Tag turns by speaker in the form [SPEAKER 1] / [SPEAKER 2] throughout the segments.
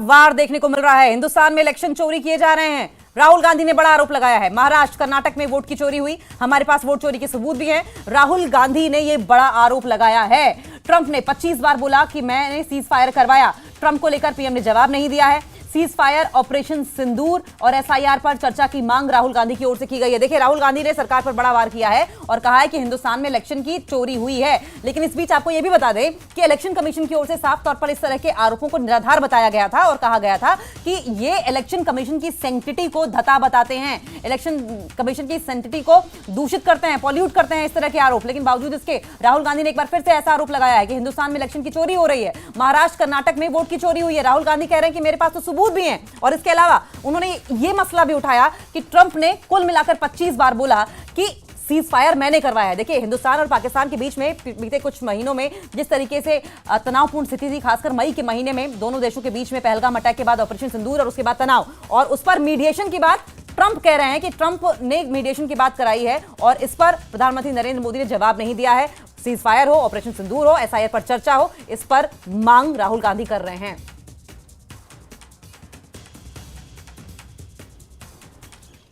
[SPEAKER 1] वार देखने को मिल रहा है। हिंदुस्तान में इलेक्शन चोरी किए जा रहे हैं। राहुल गांधी ने बड़ा आरोप लगाया है। महाराष्ट्र, कर्नाटक में वोट की चोरी हुई। हमारे पास वोट चोरी के सबूत भी हैं। राहुल गांधी ने यह बड़ा आरोप लगाया है। ट्रंप ने 25 बार बोला कि मैंने सीज फायर करवाया। ट्रंप को लेकर पीएम ने जवाब नहीं दिया है। सीज फायर, ऑपरेशन सिंदूर और एसआईआर पर चर्चा की मांग राहुल गांधी की ओर से की गई है। देखिए, राहुल गांधी ने सरकार पर बड़ा वार किया है और कहा है कि हिंदुस्तान में इलेक्शन की चोरी हुई है। लेकिन इस बीच आपको यह भी बता दें कि इलेक्शन कमीशन की ओर से साफ तौर पर इस तरह के आरोपों को निराधार बताया गया था और कहा गया था कि ये इलेक्शन कमीशन की सैंक्टिटी को धता बताते हैं, इलेक्शन कमीशन की सैंक्टिटी को दूषित करते हैं, पॉल्यूट करते हैं, इस तरह के आरोप। लेकिन बावजूद इसके राहुल गांधी ने एक बार फिर से ऐसा आरोप लगाया है कि हिंदुस्तान में इलेक्शन की चोरी हो रही है। महाराष्ट्र, कर्नाटक में वोट की चोरी हुई है। राहुल गांधी कह रहे हैं कि मेरे पास तो सबूत भी हैं। और इसके अलावा उन्होंने यह मसला भी उठाया कि ट्रंप ने कुल मिलाकर 25 बार बोला कि सीज फायर मैंने करवाया है। देखिए, हिंदुस्तान और पाकिस्तान के बीच में बीते कुछ महीनों में जिस तरीके से तनावपूर्ण स्थिति थी, खासकर मई के महीने में दोनों देशों के बीच में पहलगाम अटैक के बाद ऑपरेशन सिंदूर और उसके बाद तनाव, और उस पर मीडिएशन की बात ट्रंप कह रहे हैं कि ट्रंप ने मीडिएशन की बात कराई है और इस पर प्रधानमंत्री नरेंद्र मोदी ने जवाब नहीं दिया है। सीज फायर हो, ऑपरेशन सिंदूर हो, एसआईआर पर चर्चा हो, इस पर मांग राहुल गांधी कर रहे हैं।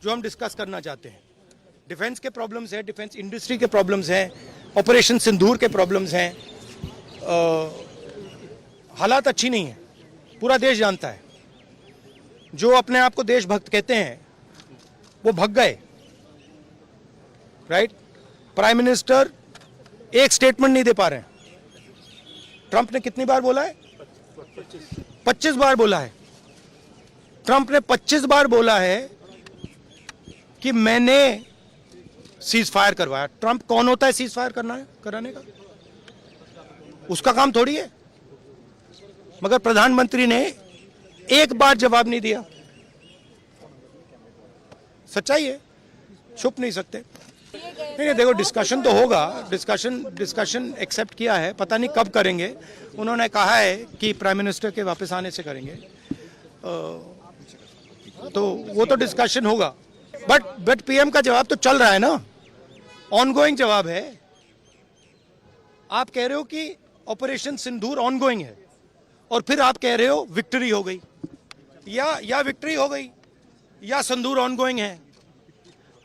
[SPEAKER 2] जो हम डिस्कस करना चाहते हैं, डिफेंस के प्रॉब्लम्स हैं, डिफेंस इंडस्ट्री के प्रॉब्लम्स हैं, ऑपरेशन सिंदूर के प्रॉब्लम्स हैं। हालात अच्छी नहीं है, पूरा देश जानता है। जो अपने आप को देशभक्त कहते हैं वो भग गए, राइट। प्राइम मिनिस्टर एक स्टेटमेंट नहीं दे पा रहे हैं। ट्रंप ने कितनी बार बोला है? 25 बार बोला है। ट्रंप ने 25 बार बोला है कि मैंने सीज फायर करवाया। ट्रंप कौन होता है सीज फायर कराने का? उसका काम थोड़ी है। मगर प्रधानमंत्री ने एक बार जवाब नहीं दिया। सच्चाई है, छुप नहीं सकते। नहीं, देखो, डिस्कशन तो होगा। डिस्कशन एक्सेप्ट किया है, पता नहीं कब करेंगे। उन्होंने कहा है कि प्राइम मिनिस्टर के वापस आने से करेंगे, तो वो तो डिस्कशन होगा। बट पीएम का जवाब तो चल रहा है ना, ऑनगोइंग जवाब है। आप कह रहे हो कि ऑपरेशन सिंदूर ऑनगोइंग है और फिर आप कह रहे हो विक्ट्री हो गई, या विक्ट्री हो गई या सिंदूर ऑनगोइंग है।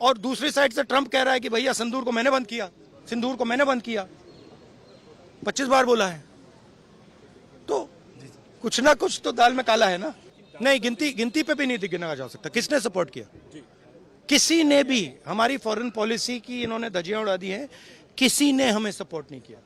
[SPEAKER 2] और दूसरी साइड से ट्रंप कह रहा है कि भैया सिंदूर को मैंने बंद किया। 25 बार बोला है, तो कुछ ना कुछ तो दाल में काला है ना। नहीं, गिनती पे भी नहीं गिना जा सकता। किसने सपोर्ट किया? किसी ने भी। हमारी फॉरेन पॉलिसी की इन्होंने धज्जियां उड़ा दी हैं, किसी ने हमें सपोर्ट नहीं किया।